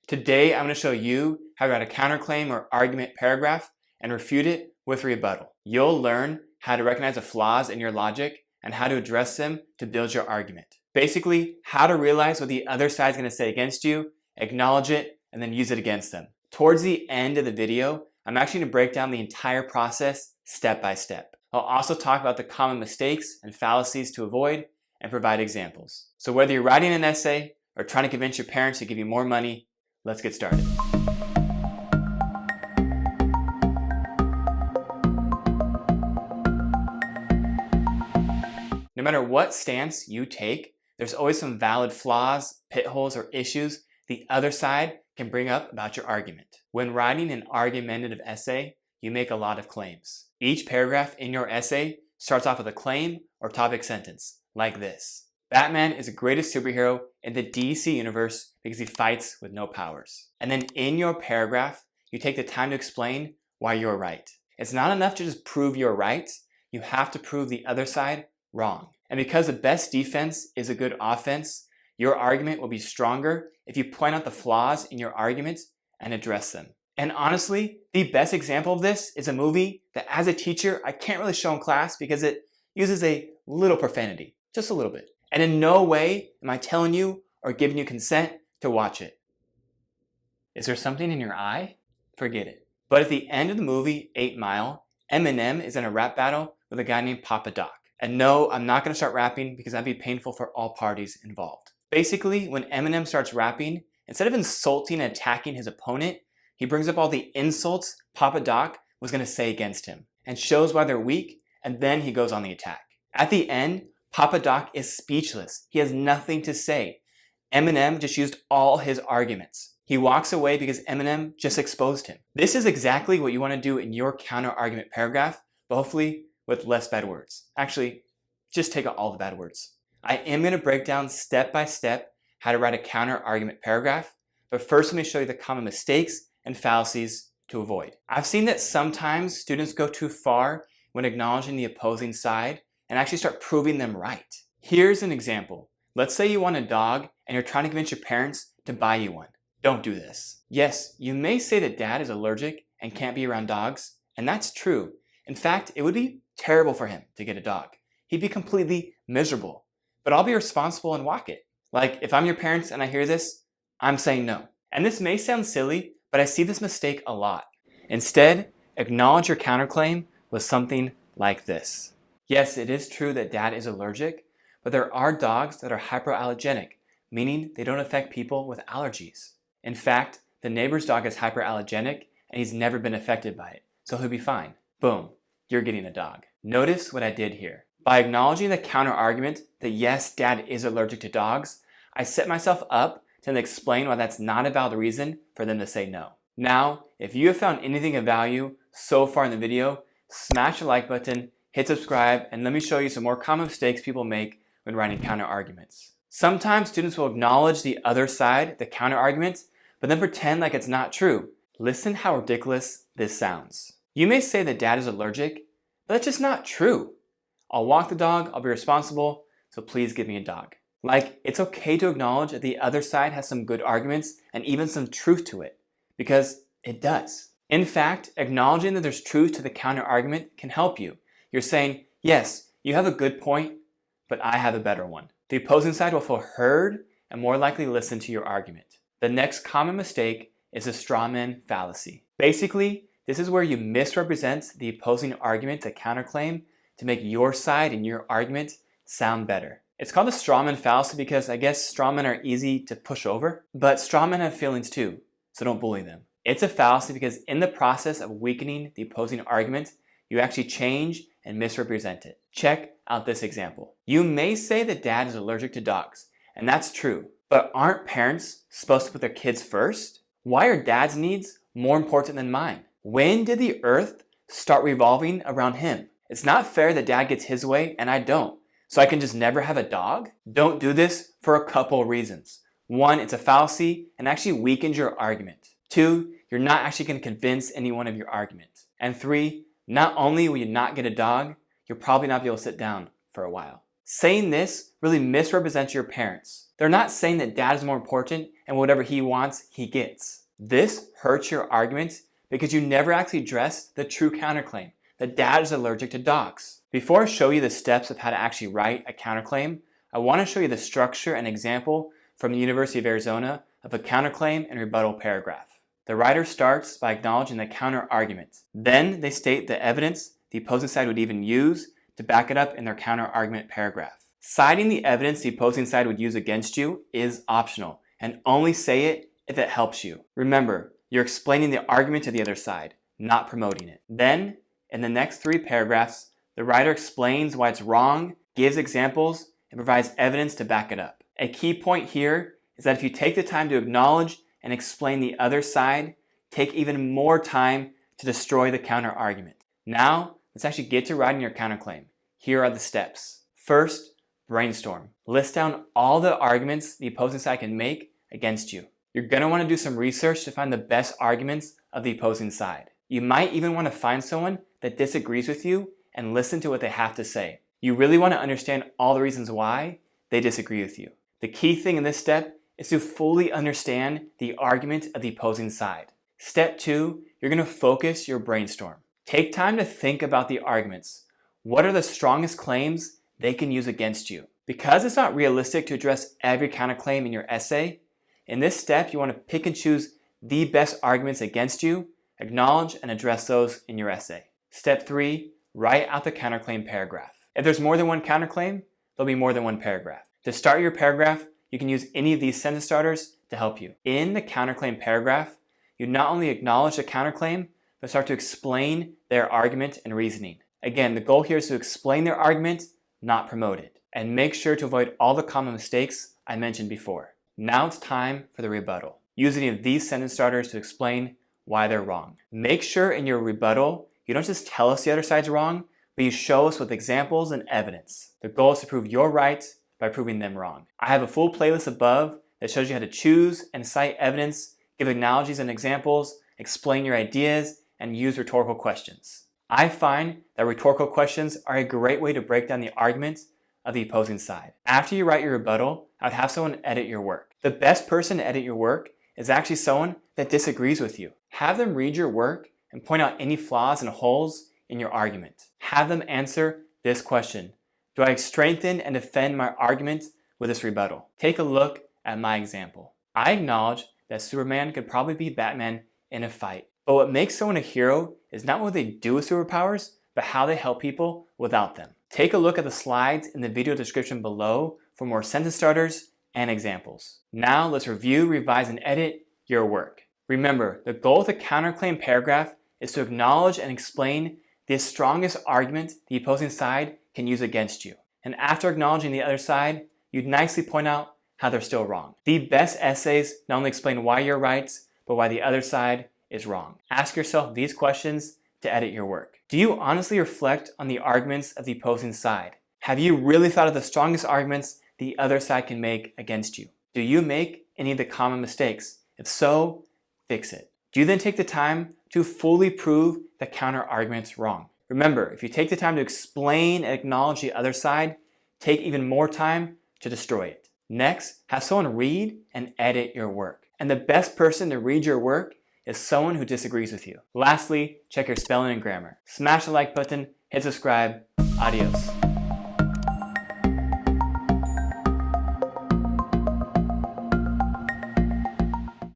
Today, I'm going to show you how to write a counterclaim or argument paragraph and refute it with a rebuttal. You'll learn how to recognize the flaws in your logic and how to address them to build your argument. Basically, how to realize what the other side is going to say against you, acknowledge it, and then use it against them. Towards the end of the video, I'm actually going to break down the entire process step by step. I'll also talk about the common mistakes and fallacies to avoid and provide examples. So whether you're writing an essay or trying to convince your parents to give you more money, let's get started. No matter what stance you take, there's always some valid flaws, pit holes, or issues the other side can bring up about your argument. When writing an argumentative essay, you make a lot of claims. Each paragraph in your essay starts off with a claim or topic sentence, like this. Batman is the greatest superhero in the DC universe because he fights with no powers. And then in your paragraph, you take the time to explain why you're right. It's not enough to just prove you're right. You have to prove the other side wrong. And because the best defense is a good offense, your argument will be stronger if you point out the flaws in your argument and address them. And honestly, the best example of this is a movie that as a teacher, I can't really show in class because it uses a little profanity, just a little bit. And in no way am I telling you or giving you consent to watch it. Is there something in your eye? Forget it. But at the end of the movie, 8 Mile, Eminem is in a rap battle with a guy named Papa Doc. And no, I'm not going to start rapping because that'd be painful for all parties involved. Basically, when Eminem starts rapping, instead of insulting and attacking his opponent, he brings up all the insults Papa Doc was going to say against him and shows why they're weak, and then he goes on the attack. At the end, Papa Doc is speechless. He has nothing to say. Eminem just used all his arguments. He walks away because Eminem just exposed him. This is exactly what you want to do in your counter-argument paragraph, but hopefully with less bad words. Actually, just take out all the bad words. I am going to break down step by step how to write a counter-argument paragraph, but first let me show you the common mistakes and fallacies to avoid. I've seen that sometimes students go too far when acknowledging the opposing side and actually start proving them right. Here's an example. Let's say you want a dog and you're trying to convince your parents to buy you one. Don't do this. Yes, you may say that dad is allergic and can't be around dogs, and that's true. In fact, it would be terrible for him to get a dog. He'd be completely miserable. But I'll be responsible and walk it. Like, if I'm your parents and I hear this, I'm saying no. And this may sound silly, but I see this mistake a lot. Instead, acknowledge your counterclaim with something like this. Yes, it is true that dad is allergic, but there are dogs that are hyperallergenic, meaning they don't affect people with allergies. In fact, the neighbor's dog is hyperallergenic and he's never been affected by it, so he'll be fine. Boom, you're getting a dog. Notice what I did here. By acknowledging the counter-argument that yes, dad is allergic to dogs, I set myself up to then explain why that's not a valid reason for them to say no. Now, if you have found anything of value so far in the video, smash the like button, hit subscribe, and let me show you some more common mistakes people make when writing counter-arguments. Sometimes students will acknowledge the other side, the counter-argument, but then pretend like it's not true. Listen how ridiculous this sounds. You may say that dad is allergic, but that's just not true. I'll walk the dog, I'll be responsible, so please give me a dog. Like, it's okay to acknowledge that the other side has some good arguments and even some truth to it, because it does. In fact, acknowledging that there's truth to the counter-argument can help you. You're saying, yes, you have a good point, but I have a better one. The opposing side will feel heard and more likely listen to your argument. The next common mistake is a straw man fallacy. Basically, this is where you misrepresent the opposing argument to counterclaim to make your side and your argument sound better. It's called a straw man fallacy because I guess straw men are easy to push over, but straw men have feelings too, so don't bully them. It's a fallacy because in the process of weakening the opposing argument, you actually change and misrepresent it. Check out this example. You may say that dad is allergic to dogs, and that's true, but aren't parents supposed to put their kids first? Why are dad's needs more important than mine? When did the earth start revolving around him? It's not fair that dad gets his way and I don't, so I can just never have a dog? Don't do this for a couple reasons. 1, it's a fallacy and actually weakens your argument. 2, you're not actually going to convince anyone of your argument. And 3, not only will you not get a dog, you'll probably not be able to sit down for a while. Saying this really misrepresents your parents. They're not saying that dad is more important and whatever he wants, he gets. This hurts your argument because you never actually addressed the true counterclaim, that dad is allergic to dogs. Before I show you the steps of how to actually write a counterclaim, I want to show you the structure and example from the University of Arizona of a counterclaim and rebuttal paragraph. The writer starts by acknowledging the counter-argument. Then they state the evidence the opposing side would even use to back it up in their counter-argument paragraph. Citing the evidence the opposing side would use against you is optional, and only say it if it helps you. Remember, you're explaining the argument to the other side, not promoting it. Then, in the next 3 paragraphs, the writer explains why it's wrong, gives examples, and provides evidence to back it up. A key point here is that if you take the time to acknowledge and explain the other side, take even more time to destroy the counter-argument. Now, let's actually get to writing your counterclaim. Here are the steps. First, brainstorm. List down all the arguments the opposing side can make against you. You're going to want to do some research to find the best arguments of the opposing side. You might even want to find someone that disagrees with you and listen to what they have to say. You really want to understand all the reasons why they disagree with you. The key thing in this step is to fully understand the argument of the opposing side. Step 2, you're going to focus your brainstorm. Take time to think about the arguments. What are the strongest claims they can use against you? Because it's not realistic to address every counterclaim in your essay, in this step you want to pick and choose the best arguments against you, acknowledge and address those in your essay. Step 3, write out the counterclaim paragraph. If there's more than one counterclaim, there'll be more than one paragraph. To start your paragraph, you can use any of these sentence starters to help you. In the counterclaim paragraph, you not only acknowledge the counterclaim, but start to explain their argument and reasoning. Again, the goal here is to explain their argument, not promote it. And make sure to avoid all the common mistakes I mentioned before. Now it's time for the rebuttal. Use any of these sentence starters to explain why they're wrong. Make sure in your rebuttal, you don't just tell us the other side's wrong, but you show us with examples and evidence. The goal is to prove you're right by proving them wrong. I have a full playlist above that shows you how to choose and cite evidence, give analogies and examples, explain your ideas, and use rhetorical questions. I find that rhetorical questions are a great way to break down the argument of the opposing side. After you write your rebuttal, I would have someone edit your work. The best person to edit your work is actually someone that disagrees with you. Have them read your work and point out any flaws and holes in your argument. Have them answer this question: do I strengthen and defend my argument with this rebuttal? Take a look at my example. I acknowledge that Superman could probably beat Batman in a fight. But what makes someone a hero is not what they do with superpowers, but how they help people without them. Take a look at the slides in the video description below for more sentence starters and examples. Now let's review, revise, and edit your work. Remember, the goal of the counterclaim paragraph is to acknowledge and explain the strongest argument the opposing side can use against you. And after acknowledging the other side, you'd nicely point out how they're still wrong. The best essays not only explain why you're right, but why the other side is wrong. Ask yourself these questions to edit your work. Do you honestly reflect on the arguments of the opposing side? Have you really thought of the strongest arguments the other side can make against you? Do you make any of the common mistakes? If so, fix it. Do you then take the time to fully prove the counter argument's wrong? Remember, if you take the time to explain and acknowledge the other side, take even more time to destroy it. Next, have someone read and edit your work. And the best person to read your work is someone who disagrees with you. Lastly, check your spelling and grammar. Smash the like button, hit subscribe. Adios.